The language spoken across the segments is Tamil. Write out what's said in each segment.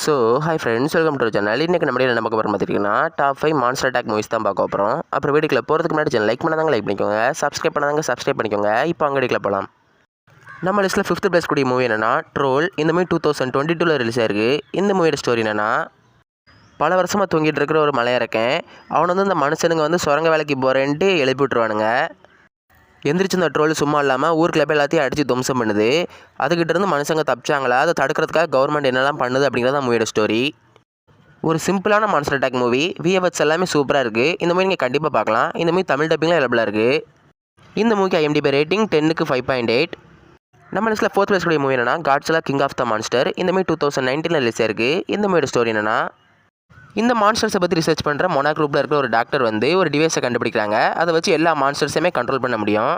So hi friends, welcome to channel. இன்றைக்கி நம்ம என்ன பார்க்க போகிறோம் பார்த்துட்டிங்கன்னா டாப் 5 மான்ஸ்டர் அட்டாக் மூவிஸ் தான் பார்க்க போகிறோம். அப்புறம் வீடியோக்குள்ள போகிறதுக்கு முன்னாடி சேனல் லைக் பண்ணாதாங்க லைக் பண்ணிக்கோங்க, சப்ஸ்கிரைப் பண்ணாதாங்க சப்ஸ்கிரைப் பண்ணிக்கோங்க. இப்போ அங்கே வீடியோக்குள்ள போகலாம். நம்ம லிஸ்ட்டில் 5th பிளேஸ் கூடிய மூவி என்னென்னா ட்ரோல். இந்த மூவி 2022 ரிலீஸ் ஆயிருக்கு. இந்த மூவியோட ஸ்டோரி என்னென்னா, பல வருஷமாக தூங்கிட்டு இருக்கிற ஒரு மலையிறக்கேன் அவனை வந்து இந்த மனுஷனுங்க வந்து சுரங்க வேலைக்கு போகிறேன்ட்டு எழுப்பி விட்ருவானுங்க. எந்திரிச்சு இந்த ட்ரோல் சும்மா இல்லாமல் ஊருக்குள்ள போய் எல்லாத்தையும் அடித்து துவம்சம் பண்ணுது. அதுக்கிட்ட இருந்து மனுஷங்க தப்பிச்சாங்களா, அதை தடுக்கிறதுக்காக கவர்மெண்ட் என்னெல்லாம் பண்ணுது அப்படிங்கிறத மூவியோட ஸ்டோரி. ஒரு சிம்பிளான மான்ஸ்டர் அட்டாக் மூவி. விஎஃப்எக்ஸ் எல்லாமே சூப்பராக இருக்குது. இந்த மூவி நீங்கள் கண்டிப்பாக பார்க்கலாம். இந்த மூவி தமிழ் டப்பிங்கில் அவைலபிளாக இருக்குது. இந்த மூவிக்கு IMDb ரேட்டிங் 10க்கு 5.8. நம்ம லிஸ்ட்டில் 4th பிளேஸ் கூடிய மூவி என்னன்னா Godzilla King of the Monster. இந்த மூவி 2019 ரிலீஸ் ஆயிருக்கு. இந்த மூவியோட ஸ்டோரி என்னென்னா, இந்த மான்ஸ்டர்ஸை பற்றி ரிசர்ச் பண்ணுற மொனா குரூப்பில் இருக்கிற ஒரு டாக்டர் வந்து ஒரு டிவைஸை கண்டுபிடிக்கிறாங்க. அதை வச்சு எல்லா மான்ஸ்டர்ஸையுமே கண்ட்ரோல் பண்ண முடியும்.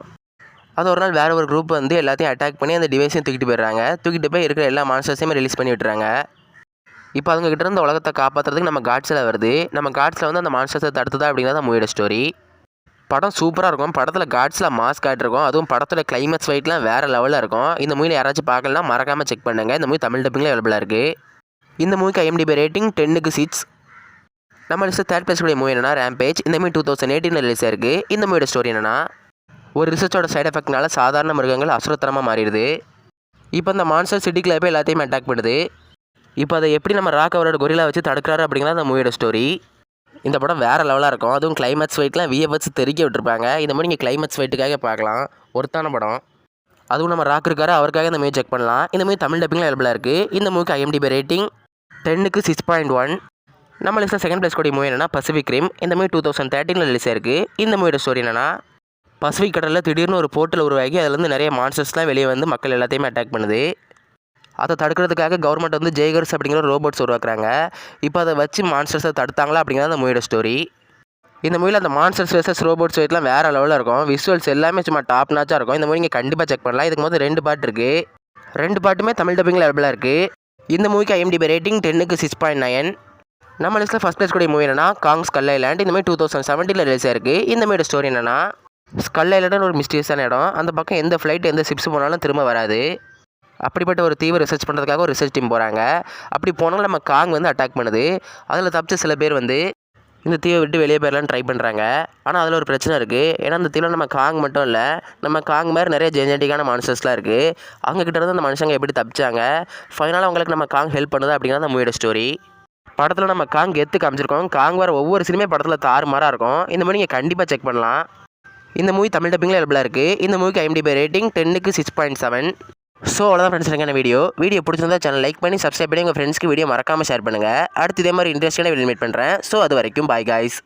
அது ஒரு நாள் வேறு ஒரு குரூப் வந்து எல்லாத்தையும் அட்டாக் பண்ணி அந்த டிவைஸையும் தூக்கிட்டு போயிடுறாங்க. தூக்கிட்டு போய் இருக்கிற எல்லா மான்ஸ்டர்ஸையுமே ரிலீஸ் பண்ணி விட்டுறாங்க. இப்போ அதுங்ககிட்ட இருந்து உலகத்தை காப்பாற்றுறதுக்கு நம்ம காட்ஸில் வருது. நம்ம காட்ஸில் வந்து அந்த மான்ஸ்டர்ஸை தடுத்துதா அப்படிங்கிறத மூவியோட ஸ்டோரி. படம் சூப்பராக இருக்கும். படத்தில் காட்ஸில் மாஸ் காட்டிருக்கும். அதுவும் படத்தோட கிளைமேக்ஸ் ஃபைட்லாம் வேறு லெவலில் இருக்கும். இந்த மூவியில் யாராச்சும் பார்க்கலாம் மறக்காமல் செக் பண்ணுங்கள். இந்த மூவி தமிழ் டப்பிங்கில் அவைலபிளாக இருக்குது. இந்த மூவிக்கு IMDb ரேட்டிங் 10க்கு 6. நம்ம லிஸ்ட்டு 3rd பிளேஸ் கூடிய மூவி என்னன்னா ரேம்பேஜ். இந்த மூவி 2018 ரிலீஸ் ஆயிருக்கு. இந்த மூவியோட ஸ்டோரி என்னென்னா, ஒரு ரிசர்ச்சோட சைட் எஃபெக்ட்னால சாதாரண மிருகங்கள் அசுரத்தனமாக மாறிடுது. இப்போ இந்த மான்ஸ்டர் சிட்டிக்குள்ள போய் எல்லாத்தையும் அட்டாக் பண்ணுது. இப்போ அதை எப்படி நம்ம ராக் அவரோட கொரிலா வச்சு தடுக்கிறாரு அப்படிங்கிறத அந்த மூவியோட ஸ்டோரி. இந்த படம் வேறு லெவலாக இருக்கும். அதுவும் கிளைமேக்ஸ் ஃபைட்லாம் விஎஃப்எக்ஸ் தெரிக்க விட்டுருப்பாங்க. இந்த மாதிரி நீங்கள் கிளைமேக்ஸ் ஃபைட்டுக்காக பார்க்கலாம். ஒருத்தான படம். அதுவும் நம்ம ராக் இருக்காரு, அவருக்காக இந்த மூவி செக் பண்ணலாம். இந்த மூவி தமிழ் டப்பிங்கில் அவைலபிளாக இருக்குது. இந்த மூவிக்கு IMDb ரேட்டிங் 10க்கு 6.1. நம்ம லிஸ்ட்டில் 2nd பிளேஸ் கூடிய மூவி என்னென்னா பசிபிக் ரிம். இந்த மூவி 2013 ரிலீஸ் ஆயிருக்கு. இந்த மூவியோட ஸ்டோரி என்னென்னா, பசிபிக் கடலில் திடீர்னு ஒரு போர்ட்டல் உருவாகி அதுலேருந்து நிறைய மான்ஸ்டர்ஸ்லாம் வெளியே வந்து மக்கள் எல்லாத்தையுமே அட்டாக் பண்ணுது. அதை தடுக்கிறதுக்காக கவர்மெண்ட் வந்து ஜெய்கர்ஸ் அப்படிங்கிற ரோபோட்ஸ் உருவாக்குறாங்க. இப்போ அதை வச்சு மான்ஸ்டர்ஸை தடுத்தாங்களா அப்படிங்கிறத அந்த மூவியோட ஸ்டோரி. இந்த மூவியில் அந்த மான்ஸ்டர்ஸ் வெர்சஸ் ரோபோட்ஸ் வெயிட்லாம் வேறு லெவலில் இருக்கும். விஷுவல்ஸ் எல்லாமே சும்மா டாப் நாச்சாக இருக்கும். இந்த மூவி நீங்கள் கண்டிப்பாக செக் பண்ணலாம். இதுக்கு முதல் 2 பார்ட் இருக்குது. 2 பார்ட்டுமே தமிழ் டப்பிங்கில் அவைலபிளாக இருக்குது. இந்த மூவிக்கு IMDb ரேட்டிங் 10க்கு 6.9. நம்ம லிஸ்ட்டில் 1st பிளேஸ் கூடிய மூவி என்னன்னா காங் ஸ்கல் ஐலாண்ட். இந்த மாதிரி 2017 ரிலீஸ் ஆயிருக்கு. இந்த மூவியோட ஸ்டோரி என்னென்னா, ஸ்கல் ஐலாண்டுன்னு ஒரு மிஸ்டீரியஸான இடம். அந்த பக்கம் எந்த ஃப்ளைட் எந்த ஷிப்ஸ் போனாலும் திரும்ப வராது. அப்படிப்பட்ட ஒரு தீவை ரிசர்ச் பண்ணுறதுக்காக ஒரு ரிசர்ச் டீம் போகிறாங்க. அப்படி போனாலும் நம்ம காங் வந்து அட்டாக் பண்ணுது. அதில் தப்பிச்ச சில பேர் வந்து இந்த தீவை விட்டு வெளியே போயிடலான்னு ட்ரை பண்ணுறாங்க. ஆனால் அதில் ஒரு பிரச்சனை இருக்குது. ஏன்னா அந்த தீவில் நம்ம காங் மட்டும் இல்லை, நம்ம காங் மாதிரி நிறைய ஜெனட்டிக்கான மான்ஸ்டர்ஸ்லாம் இருக்குது. அவங்ககிட்ட இருந்து அந்த மனுஷங்க எப்படி தப்பிச்சாங்க, ஃபைனலாக அவங்களுக்கு நம்ம காங் ஹெல்ப் பண்ணுது அப்படிங்கிறத அந்த மூவியோட ஸ்டோரி. படத்தில் நம்ம காங் எத்து காமிச்சிருக்கோம். காங் வர ஒவ்வொரு சினிமே படத்தில் தாறுமாறாக இருக்கும். இந்த மூவி நீங்கள் கண்டிப்பாக செக் பண்ணலாம். இந்த மூவி தமிழ் டப்பிங்கில் அவைலபிளாக இருக்குது. இந்த மூவிக்கு IMDb ரேட்டிங் 10க்கு 6.7. ஸோ அவ்வளோதான் ஃப்ரெண்ட்ஸ், எனக்கான வீடியோ பிடிச்சிருந்தா சேனல் லைக் பண்ணி சப்ஸ்கிரைப் பண்ணி உங்கள் ஃப்ரெண்ட்ஸ்க்கு வீடியோ மறக்காமல் ஷேர் பண்ணுங்கள். அடுத்து இதே மாதிரி இன்ட்ரெஸ்டான வீடியோ மீட் பண்ணுறேன். ஸோ அது வரைக்கும் பாய் காய்ஸ்.